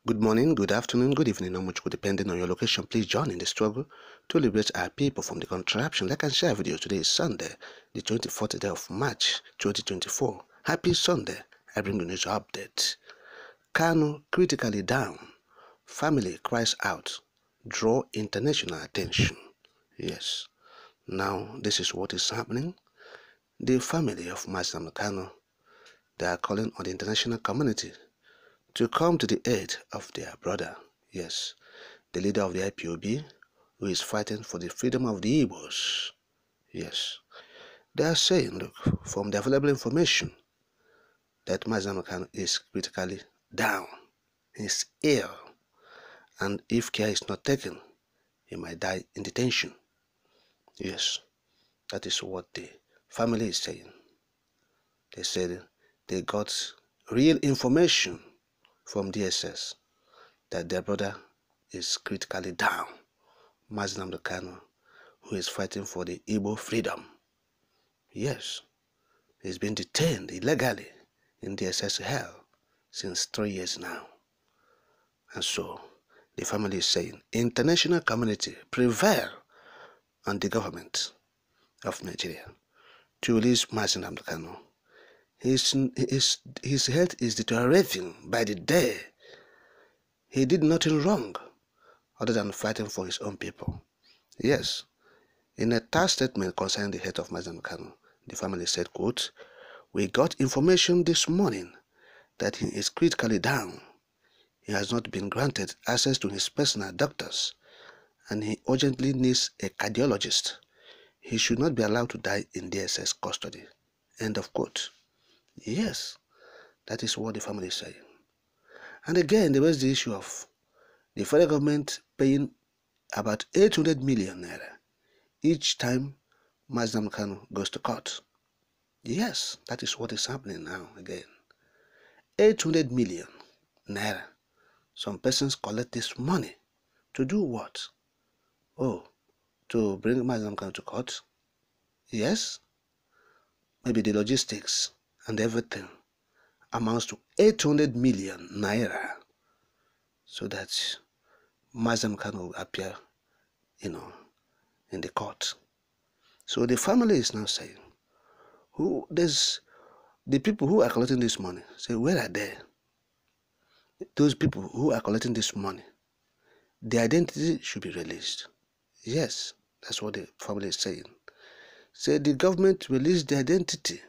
Good morning, good afternoon, good evening, or much good depending on your location. Please join in the struggle to liberate our people from the contraption. Like and share videos. Today is Sunday, the 24th day of March 2024. Happy Sunday. I bring the news update. Kanu critically down. Family cries out. Draw international attention. Yes. Now this is what is happening. The family of Nnamdi Kanu, they are calling on the international community to come to the aid of their brother. Yes, the leader of the IPOB, who is fighting for the freedom of the Igbos. Yes, they are saying, look, from the available information, that Nnamdi Kanu is critically down, he's ill, and if care is not taken, he might die in detention. Yes, that is what the family is saying. They said they got real information from DSS that their brother is critically down, Nnamdi Kanu, who is fighting for the Igbo freedom. Yes, he's been detained illegally in DSS hell since 3 years now. And so, the family is saying, international community prevail on the government of Nigeria to release Nnamdi Kanu. His health is deteriorating by the day. He did nothing wrong other than fighting for his own people. Yes, in a third statement concerning the health of Nnamdi Kanu, the family said, quote, "We got information this morning that he is critically down. He has not been granted access to his personal doctors and he urgently needs a cardiologist. He should not be allowed to die in DSS custody." End of quote. Yes, that is what the family is saying. And again, there was the issue of the federal government paying about 800 million naira each time Nnamdi Kanu goes to court. Yes, that is what is happening now again. 800 million naira. Some persons collect this money to do what? Oh, to bring Nnamdi Kanu to court? Yes, maybe the logistics and everything amounts to 800 million naira so that Nnamdi Kanu will appear, in the court. So the family is now saying, the people who are collecting this money, say, where are they? Those people who are collecting this money, their identity should be released. Yes, that's what the family is saying. Say the government release the identity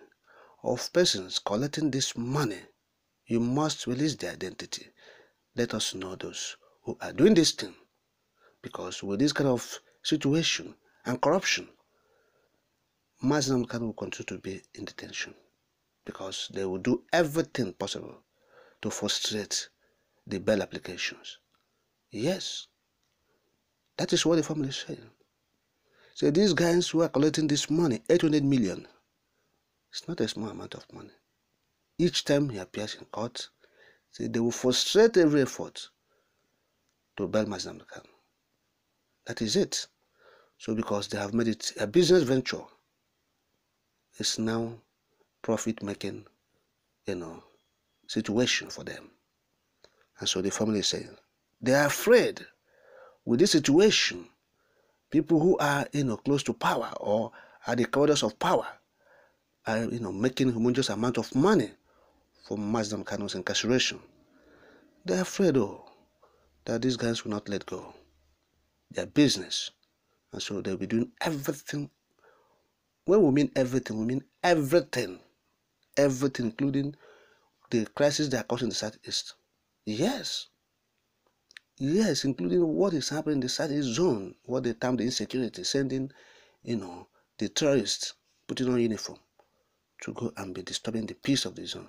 of persons collecting this money. You must release the identity. Let us know those who are doing this thing. Because with this kind of situation and corruption, Nnamdi Kanu will continue to be in detention. Because they will do everything possible to frustrate the bail applications. Yes, that is what the family is saying. So these guys who are collecting this money, 800 million, it's not a small amount of money. Each time he appears in court, so they will frustrate every effort to bail Nnamdi Kanu. That is it. So because they have made it a business venture, it's now profit-making, situation for them. And so the family is saying, they are afraid with this situation, people who are, close to power or are the corridors of power are, making humongous amount of money from Nnamdi Kanu's incarceration. They are afraid, that these guys will not let go. Their business. And so they'll be doing everything. When we mean everything, we mean everything. Everything, including the crisis they are causing in the Southeast. Yes. Yes, including what is happening in the Southeast zone, what they term the insecurity, sending, the terrorists, putting on uniform to go and be disturbing the peace of the zone.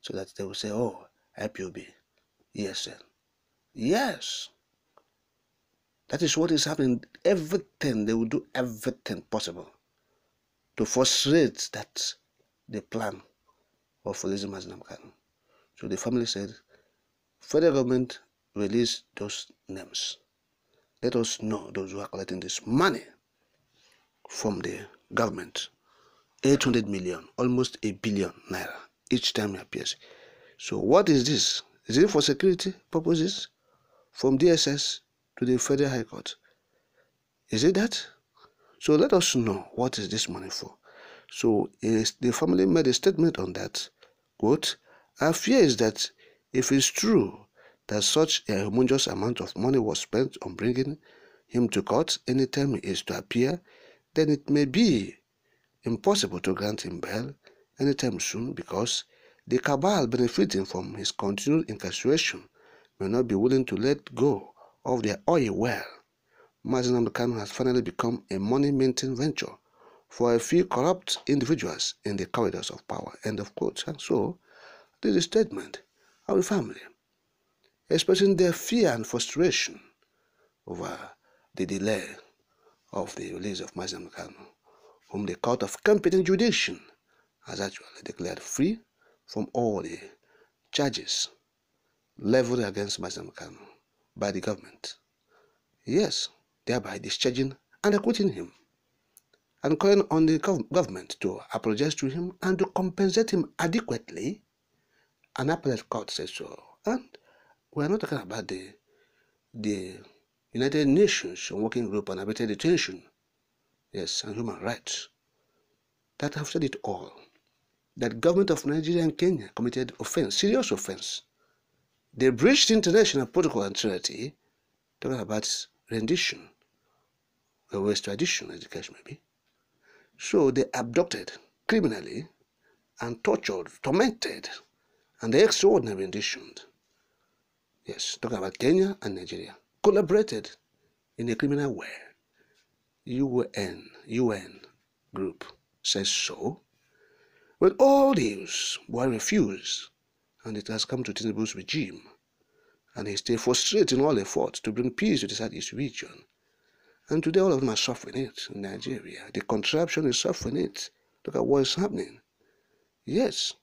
So that they will say, oh, IPOB, ESN. Yes. That is what is happening. Everything, they will do everything possible to frustrate that the plan of releasing Nnamdi Kanu. So the family said, federal government release those names. Let us know those who are collecting this money from the government. 800 million, almost 1 billion naira each time he appears. So what is this? Is it for security purposes? From DSS to the Federal High Court? Is it that? So let us know, what is this money for? So the family made a statement on that. Quote, "Our fear is that if it's true that such a humongous amount of money was spent on bringing him to court anytime he is to appear, then it may be impossible to grant him bail anytime soon, because the cabal benefiting from his continued incarceration may not be willing to let go of their oil well. Nnamdi Kanu has finally become a money-minting venture for a few corrupt individuals in the corridors of power." End of quote. And so, this is a statement of the family expressing their fear and frustration over the delay of the release of Nnamdi Kanu, whom the Court of Competent Jurisdiction has actually declared free from all the charges leveled against Nnamdi Kanu by the government. Yes, thereby discharging and acquitting him, and calling on the government to apologize to him and to compensate him adequately. An appellate court says so. And we are not talking about the United Nations Working Group on Arbitrary Detention, yes, and human rights, that have said it all. That government of Nigeria and Kenya committed offense, serious offense. They breached international protocol and treaty, talking about rendition, or extradition, as the case may be. So they abducted criminally and tortured, tormented, and they extraordinary rendition. Yes, talking about Kenya and Nigeria, collaborated in a criminal way. UN group says so. But all these were refused, and it has come to D0W's regime, and he stayed frustrating all efforts to bring peace to the Southeast region. And today all of them are suffering it in Nigeria. The contraption is suffering it. Look at what is happening. Yes,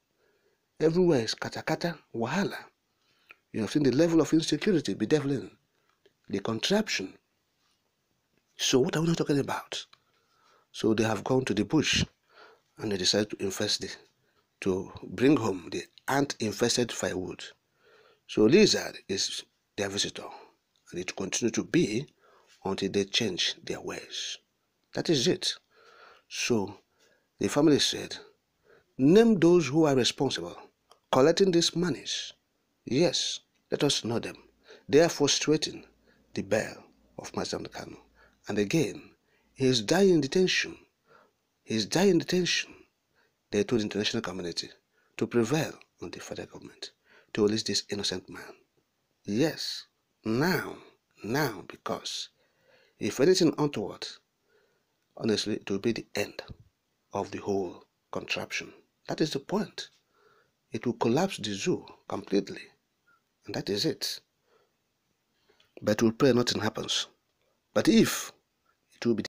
everywhere is kata, wahala. You have seen the level of insecurity bedeviling the contraption. So what are we not talking about? So they have gone to the bush, and they decided to bring home the ant-infested firewood. So lizard is their visitor, and it will continue to be until they change their ways. That is it. So the family said, name those who are responsible collecting these monies. Yes, let us know them. They are frustrating the bail of Nnamdi Kanu. And again, he is dying in detention. He is dying in detention. They told the international community to prevail on the federal government to release this innocent man. Yes, now, because if anything untoward, honestly, it will be the end of the whole contraption. That is the point. It will collapse the zoo completely, and that is it. But we'll pray nothing happens. But if, it will be